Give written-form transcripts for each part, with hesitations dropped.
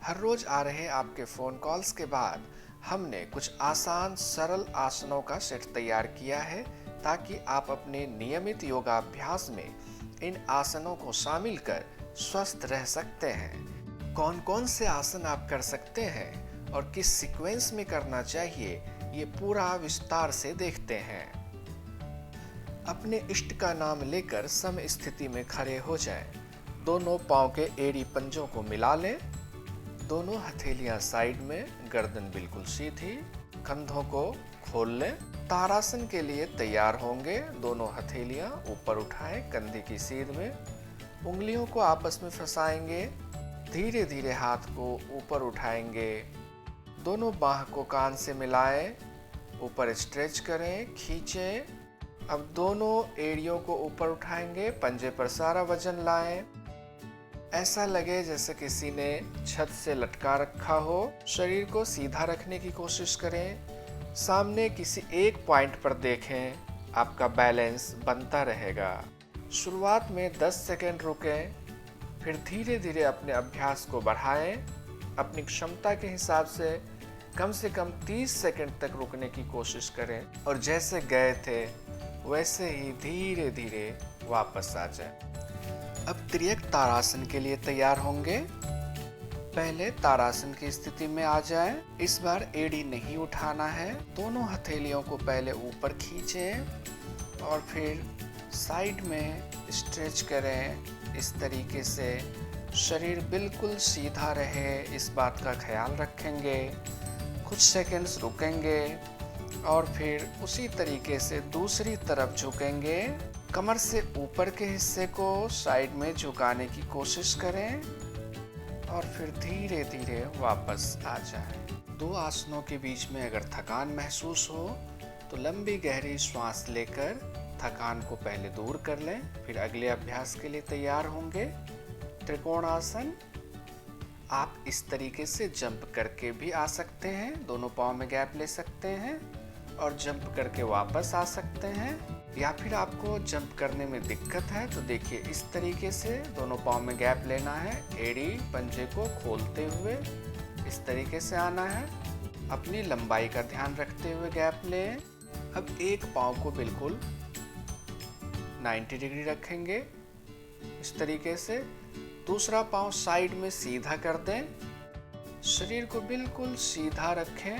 हर रोज आ रहे आपके phone calls के बाद हमने कुछ आसान सरल आसनों का सेट तैयार किया है ताकि आप अपने नियमित योगाभ्यास में इन आसनों को शामिल कर स्वस्थ रह सकते हैं। कौन कौन से आसन आप कर सकते हैं और किस सीक्वेंस में करना चाहिए, ये पूरा विस्तार से देखते हैं। अपने इष्ट का नाम लेकर सम स्थिति में खड़े हो जाएं। दोनों पांव के एड़ी पंजों को मिला लें। दोनों हथेलियां साइड में, गर्दन बिल्कुल सीधी, कंधों को खोल लें। तारासन के लिए तैयार होंगे। दोनों हथेलियां ऊपर उठाएं कंधे की सीध में, उंगलियों को आपस में फंसाएंगे। धीरे धीरे हाथ को ऊपर उठाएंगे। दोनों बाह को कान से मिलाएं, ऊपर स्ट्रेच करें, खींचें। अब दोनों एड़ियों को ऊपर उठाएंगे, पंजे पर सारा वजन लाएं। ऐसा लगे जैसे किसी ने छत से लटका रखा हो। शरीर को सीधा रखने की कोशिश करें। सामने किसी एक पॉइंट पर देखें, आपका बैलेंस बनता रहेगा। शुरुआत में 10 सेकंड रुकें, फिर धीरे धीरे अपने अभ्यास को बढ़ाएं। अपनी क्षमता के हिसाब से कम 30 सेकंड तक रुकने की कोशिश करें और जैसे गए थे वैसे ही धीरे धीरे वापस आ जाएं। अब त्रियक तारासन के लिए तैयार होंगे। पहले तारासन की स्थिति में आ जाएं। इस बार एड़ी नहीं उठाना है। दोनों हथेलियों को पहले ऊपर खींचें और फिर साइड में स्ट्रेच करें। इस तरीके से शरीर बिल्कुल सीधा रहे, इस बात का ख्याल रखेंगे। कुछ सेकंड्स रुकेंगे और फिर उसी तरीके से दूसरी तरफ झुकेंगे। कमर से ऊपर के हिस्से को साइड में झुकाने की कोशिश करें और फिर धीरे धीरे वापस आ जाएं। दो आसनों के बीच में अगर थकान महसूस हो तो लंबी गहरी श्वास लेकर थकान को पहले दूर कर लें। फिर अगले अभ्यास के लिए तैयार होंगे। त्रिकोणासन। आप इस तरीके से जंप करके भी आ सकते हैं, दोनों पाँव में गैप ले सकते हैं और जंप करके वापस आ सकते हैं। या फिर आपको जंप करने में दिक्कत है तो देखिए इस तरीके से दोनों पाँव में गैप लेना है। एड़ी पंजे को खोलते हुए इस तरीके से आना है। अपनी लंबाई का ध्यान रखते हुए गैप लें। अब एक पाँव को बिल्कुल 90 डिग्री रखेंगे इस तरीके से। दूसरा पाँव साइड में सीधा कर दें। शरीर को बिल्कुल सीधा रखें।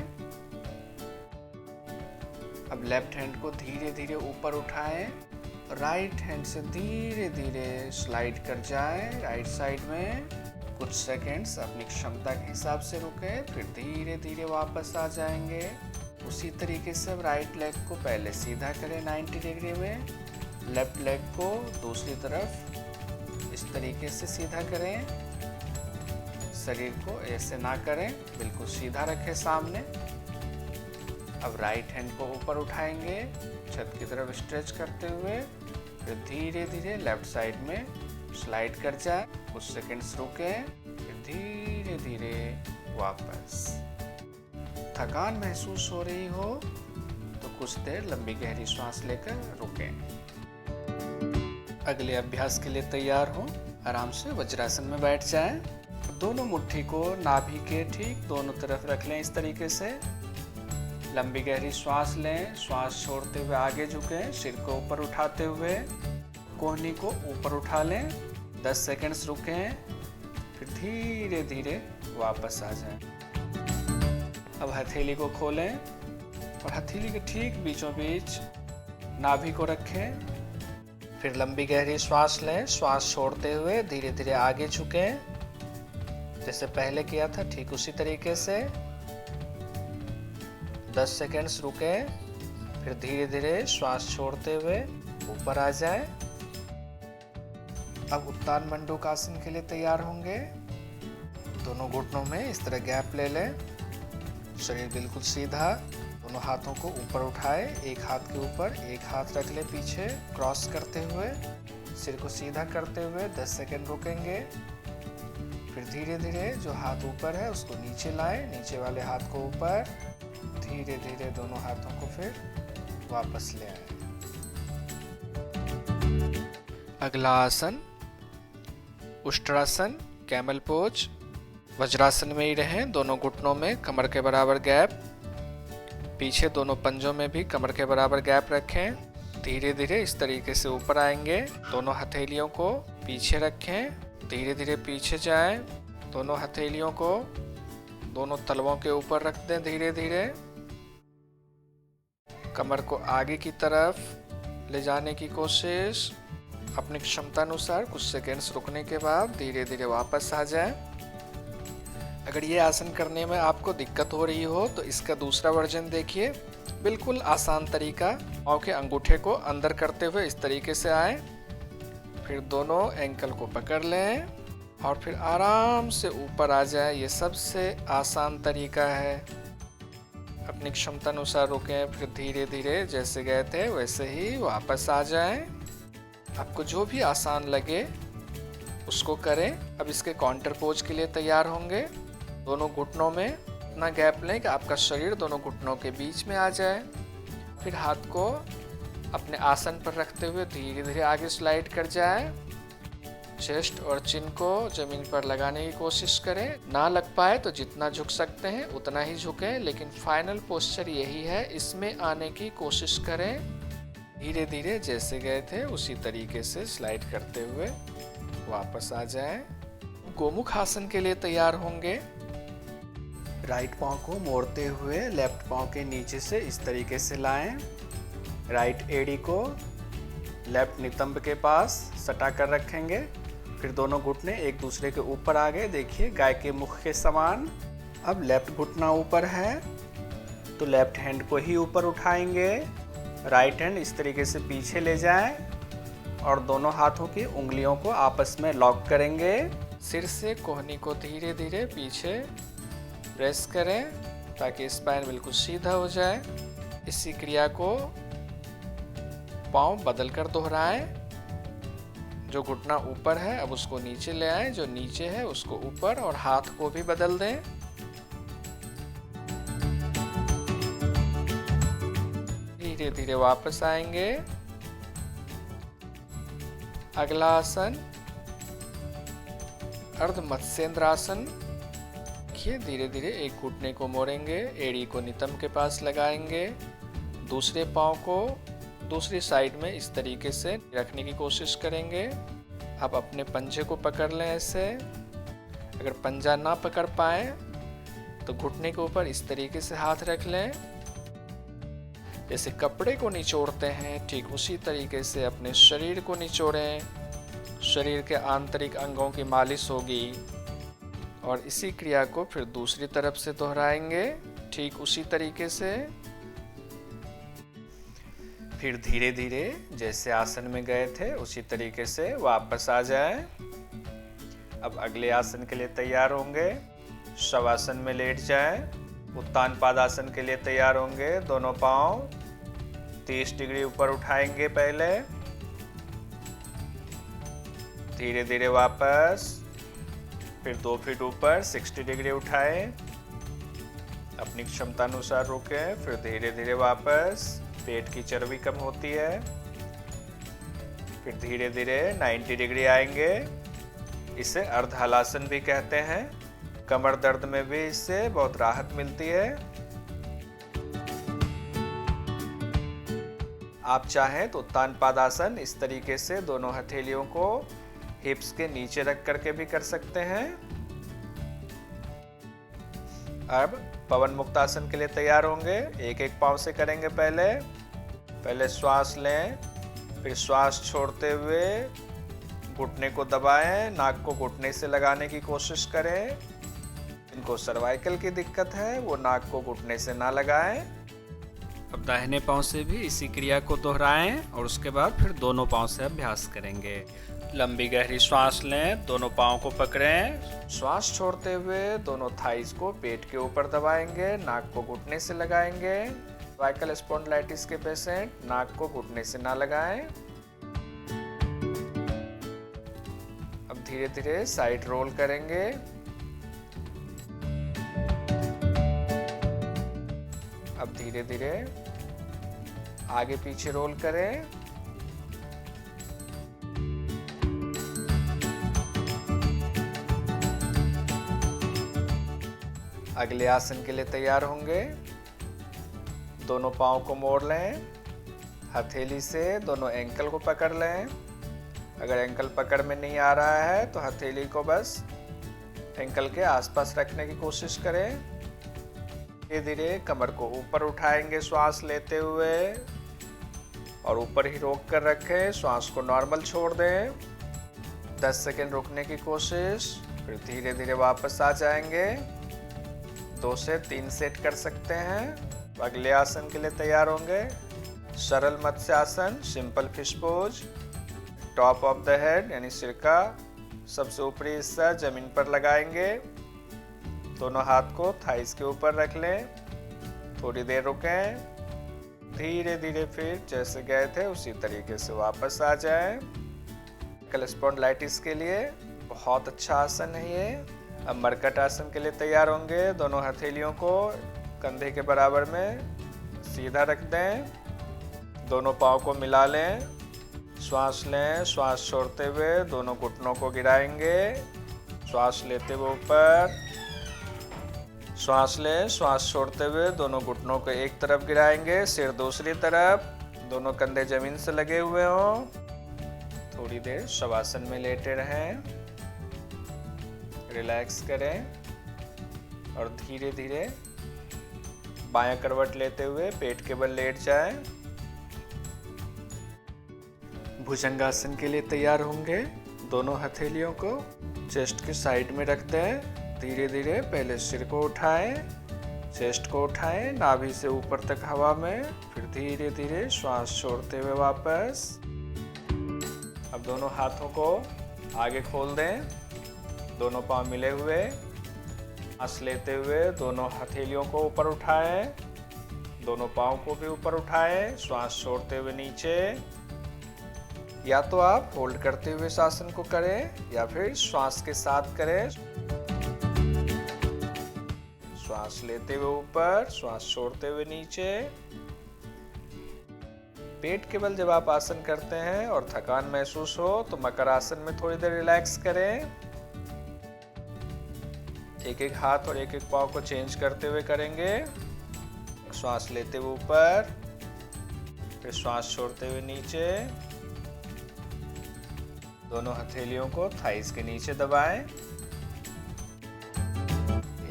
अब लेफ्ट हैंड को धीरे धीरे ऊपर उठाएं। राइट हैंड से धीरे धीरे स्लाइड कर जाएं राइट साइड में। कुछ सेकंड्स अपनी क्षमता के हिसाब से रुकें, फिर धीरे धीरे वापस आ जाएंगे। उसी तरीके से राइट लेग को पहले सीधा करें 90 डिग्री में। लेफ्ट लेग को दूसरी तरफ इस तरीके से सीधा करें। शरीर को ऐसे ना करें, बिल्कुल सीधा रखें सामने। अब राइट हैंड को ऊपर उठाएंगे छत की तरफ स्ट्रेच करते हुए, फिर धीरे धीरे लेफ्ट साइड में स्लाइड कर जाए। कुछ सेकंड्स रुकें, फिर धीरे धीरे वापस। थकान महसूस हो रही हो तो कुछ देर लंबी गहरी सांस लेकर रुकें। अगले अभ्यास के लिए तैयार हो। आराम से वज्रासन में बैठ जाएं। दोनों मुट्ठी को नाभि के ठीक दोनों तरफ रख लें इस तरीके से। लंबी गहरी श्वास लें। श्वास छोड़ते हुए आगे झुकें, सिर को ऊपर उठाते हुए कोहनी को ऊपर उठा लें। 10 सेकंड्स रुकें, फिर धीरे धीरे वापस आ जाएं। अब हथेली को खोलें और हथेली के ठीक बीचों बीच नाभि को रखें। फिर लंबी गहरी श्वास लें। श्वास छोड़ते हुए धीरे धीरे आगे झुकें, जैसे पहले किया था ठीक उसी तरीके से। 10 सेकंड्स रुकें, फिर धीरे धीरे श्वास छोड़ते हुए ऊपर आ जाए। अब उत्तान मंडूकासन के लिए तैयार होंगे। दोनों घुटनों में इस तरह गैप ले लें। शरीर बिल्कुल सीधा। दोनों हाथों को ऊपर उठाए, एक हाथ के ऊपर एक हाथ रख ले पीछे क्रॉस करते हुए। सिर को सीधा करते हुए 10 सेकंड रुकेंगे। फिर धीरे धीरे जो हाथ ऊपर है उसको नीचे लाएं, नीचे वाले हाथ को ऊपर। धीरे धीरे दोनों हाथों को फिर वापस ले आए। अगला आसन उष्ट्रासन, कैमल पोज। वज्रासन में ही रहें, दोनों घुटनों में कमर के बराबर गैप, पीछे दोनों पंजों में भी कमर के बराबर गैप रखें। धीरे धीरे इस तरीके से ऊपर आएंगे, दोनों हथेलियों को पीछे रखें, धीरे धीरे पीछे जाएं, दोनों हथेलियों को दोनों तलवों के ऊपर रख दें। धीरे धीरे कमर को आगे की तरफ ले जाने की कोशिश। अपनी क्षमता अनुसार कुछ सेकेंड्स रुकने के बाद धीरे धीरे वापस आ जाएं। अगर ये आसन करने में आपको दिक्कत हो रही हो तो इसका दूसरा वर्जन देखिए, बिल्कुल आसान तरीका। पाँव के अंगूठे को अंदर करते हुए इस तरीके से आए, फिर दोनों एंकल को पकड़ लें और फिर आराम से ऊपर आ जाए। ये सबसे आसान तरीका है। अपनी क्षमता अनुसार रुकें, फिर धीरे धीरे जैसे गए थे वैसे ही वापस आ जाएं। आपको जो भी आसान लगे उसको करें। अब इसके काउंटर पोज के लिए तैयार होंगे। दोनों घुटनों में इतना गैप लें कि आपका शरीर दोनों घुटनों के बीच में आ जाए। फिर हाथ को अपने आसन पर रखते हुए धीरे धीरे आगे स्लाइड कर जाए। चेस्ट और चिन को जमीन पर लगाने की कोशिश करें। ना लग पाए तो जितना झुक सकते हैं उतना ही झुकें, लेकिन फाइनल पोस्चर यही है, इसमें आने की कोशिश करें। धीरे धीरे जैसे गए थे उसी तरीके से स्लाइड करते हुए वापस आ जाएं। गोमुख आसन के लिए तैयार होंगे। राइट पांव को मोड़ते हुए लेफ्ट पांव के नीचे से इस तरीके से लाएं। राइट एड़ी को लेफ्ट नितंब के पास सटा कर रखेंगे। फिर दोनों घुटने एक दूसरे के ऊपर आ गए, देखिए गाय के मुख के समान। अब लेफ्ट घुटना ऊपर है तो लेफ्ट हैंड को ही ऊपर उठाएंगे। राइट हैंड इस तरीके से पीछे ले जाएं और दोनों हाथों की उंगलियों को आपस में लॉक करेंगे। सिर से कोहनी को धीरे धीरे पीछे प्रेस करें ताकि स्पाइन बिल्कुल सीधा हो जाए। इसी क्रिया को पांव बदल कर दोहराएं। जो घुटना ऊपर है अब उसको नीचे ले आएं, जो नीचे है उसको ऊपर, और हाथ को भी बदल दें। धीरे धीरे वापस आएंगे। अगला आसन अर्ध मत्स्येंद्र आसन। देखिए धीरे धीरे एक घुटने को मोड़ेंगे, एड़ी को नितंब के पास लगाएंगे, दूसरे पांव को दूसरी साइड में इस तरीके से रखने की कोशिश करेंगे। अब अपने पंजे को पकड़ लें ऐसे। अगर पंजा ना पकड़ पाए तो घुटने के ऊपर इस तरीके से हाथ रख लें। जैसे कपड़े को निचोड़ते हैं ठीक उसी तरीके से अपने शरीर को निचोड़ें। शरीर के आंतरिक अंगों की मालिश होगी। और इसी क्रिया को फिर दूसरी तरफ से दोहराएंगे ठीक उसी तरीके से। फिर धीरे धीरे जैसे आसन में गए थे उसी तरीके से वापस आ जाएं। अब अगले आसन के लिए तैयार होंगे। शवासन में लेट जाएं। उत्तान पादासन के लिए तैयार होंगे। दोनों पांव 30 डिग्री ऊपर उठाएंगे पहले, धीरे धीरे वापस, फिर 2 फीट ऊपर 60 डिग्री उठाएं, अपनी क्षमता अनुसार रुकें, फिर धीरे धीरे वापस। पेट की चर्बी कम होती है। फिर धीरे धीरे 90 डिग्री आएंगे। इसे अर्ध हलासन भी कहते हैं। कमर दर्द में भी इससे बहुत राहत मिलती है। आप चाहें तो उत्तान पादासन इस तरीके से दोनों हथेलियों को हिप्स के नीचे रख करके भी कर सकते हैं। अब पवन मुक्तासन के लिए तैयार होंगे। एक एक पांव से करेंगे। पहले श्वास लें, फिर श्वास छोड़ते हुए घुटने को दबाएं, नाक को घुटने से लगाने की कोशिश करें। जिनको सर्वाइकल की दिक्कत है वो नाक को घुटने से ना लगाएं। अब दाहिने पांव से भी इसी क्रिया को दोहराएं और उसके बाद फिर दोनों पांव से अभ्यास करेंगे। लंबी गहरी श्वास लें, दोनों पांव को पकड़ें, श्वास छोड़ते हुए दोनों थाइस को पेट के ऊपर दबाएंगे, नाक को घुटने से लगाएंगे। सर्वाइकल स्पॉन्डिलाइटिस के पेशेंट नाक को घुटने से ना लगाएं। अब धीरे धीरे साइड रोल करेंगे। अब धीरे धीरे आगे पीछे रोल करें। अगले आसन के लिए तैयार होंगे। दोनों पाँव को मोड़ लें, हथेली से दोनों एंकल को पकड़ लें। अगर एंकल पकड़ में नहीं आ रहा है तो हथेली को बस एंकल के आसपास रखने की कोशिश करें। धीरे धीरे कमर को ऊपर उठाएंगे श्वास लेते हुए और ऊपर ही रोक कर रखें। श्वास को नॉर्मल छोड़ दें। 10 सेकेंड रुकने की कोशिश, फिर धीरे धीरे वापस आ जाएंगे। 2 से 3 सेट कर सकते हैं। अगले आसन के लिए तैयार होंगे। सरल matsyasana, simple fish pose. Top of the head यानी सिर का सबसे ऊपरी हिस्सा जमीन पर लगाएंगे। दोनों हाथ को थाइस के ऊपर रख लें। थोड़ी देर रुकें। धीरे धीरे फिर जैसे गए थे उसी तरीके से वापस आ जाएं। स्पॉन्डिलाइटिस के लिए बहुत अच्छा आसन है ये। अब मरकट आसन के लिए तैयार होंगे। दोनों हथेलियों को कंधे के बराबर में सीधा रख दें। दोनों पाँव को मिला लें। श्वास लें, श्वास छोड़ते हुए दोनों घुटनों को गिराएंगे। श्वास लेते हुए ऊपर, श्वास लें, श्वास छोड़ते हुए दोनों घुटनों को एक तरफ गिराएंगे, सिर दूसरी तरफ। दोनों कंधे जमीन से लगे हुए हों। थोड़ी देर शवासन में लेटे रहें, रिलैक्स करें और धीरे धीरे बायां करवट लेते हुए पेट के बल लेट जाएं। भुजंगासन के लिए तैयार होंगे। दोनों हथेलियों को चेस्ट के साइड में रख दें। धीरे धीरे पहले सिर को उठाएं, चेस्ट को उठाएं, नाभि से ऊपर तक हवा में, फिर धीरे धीरे श्वास छोड़ते हुए वापस। अब दोनों हाथों को आगे खोल दें। दोनों पांव मिले हुए, सांस लेते हुए दोनों हथेलियों को ऊपर उठाएं। दोनों पांव को भी ऊपर उठाएं। श्वास छोड़ते हुए नीचे। या तो आप होल्ड करते हुए इस आसन को करें या फिर श्वास के साथ करें। श्वास लेते हुए ऊपर, श्वास छोड़ते हुए नीचे। पेट के बल जब आप आसन करते हैं और थकान महसूस हो तो मकर आसन में थोड़ी देर रिलैक्स करें। एक एक हाथ और एक एक पाँव को चेंज करते हुए करेंगे। श्वास लेते हुए ऊपर, फिर श्वास छोड़ते हुए नीचे। दोनों हथेलियों को थाइस के नीचे दबाएं।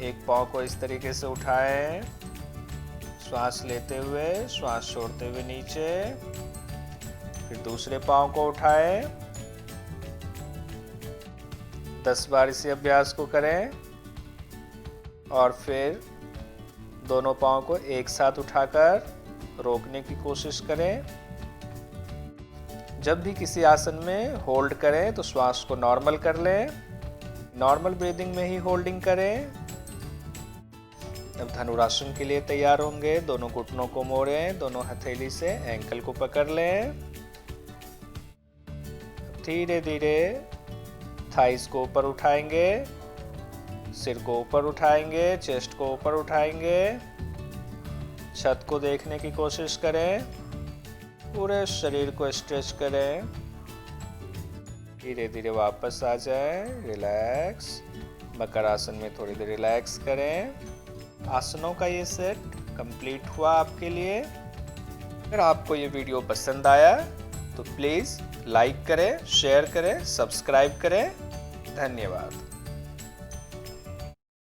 एक पाँव को इस तरीके से उठाएं। श्वास लेते हुए, श्वास छोड़ते हुए नीचे। फिर दूसरे पाँव को उठाएं। 10 बार इसी अभ्यास को करें और फिर दोनों पाँव को एक साथ उठाकर रोकने की कोशिश करें। जब भी किसी आसन में होल्ड करें तो श्वास को नॉर्मल कर लें। नॉर्मल ब्रीदिंग में ही होल्डिंग करें। अब धनुरासन के लिए तैयार होंगे। दोनों घुटनों को मोड़ें, दोनों हथेली से एंकल को पकड़ लें। धीरे धीरे थाइस को ऊपर उठाएंगे, सिर को ऊपर उठाएंगे, चेस्ट को ऊपर उठाएंगे। छत को देखने की कोशिश करें। पूरे शरीर को स्ट्रेच करें। धीरे धीरे वापस आ जाएं, रिलैक्स। मकर आसन में थोड़ी देर रिलैक्स करें। आसनों का ये सेट कंप्लीट हुआ आपके लिए। अगर आपको ये वीडियो पसंद आया तो प्लीज़ लाइक करें, शेयर करें, सब्सक्राइब करें। धन्यवाद।